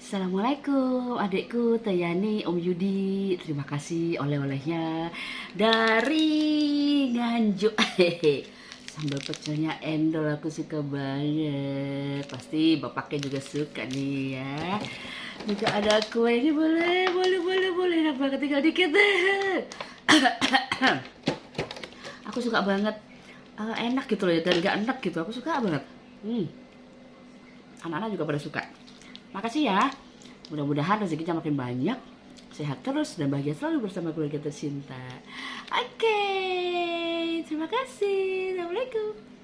Assalamualaikum adikku Tayani, Om Yudi. Terima kasih oleh-olehnya dari Nganjuk. Sambal pecelnya endol aku suka banget. Pasti bapaknya juga suka nih ya. Juga ada kue ini boleh. Enak banget, tinggal dikit deh. Aku suka banget. Enak gitu loh ya, dan gak enak gitu. Aku suka banget. Anak-anak juga pada suka. Makasih ya. Mudah-mudahan rezekinya makin banyak, sehat terus dan bahagia selalu bersama keluarga tercinta. Oke, terima kasih. Assalamualaikum.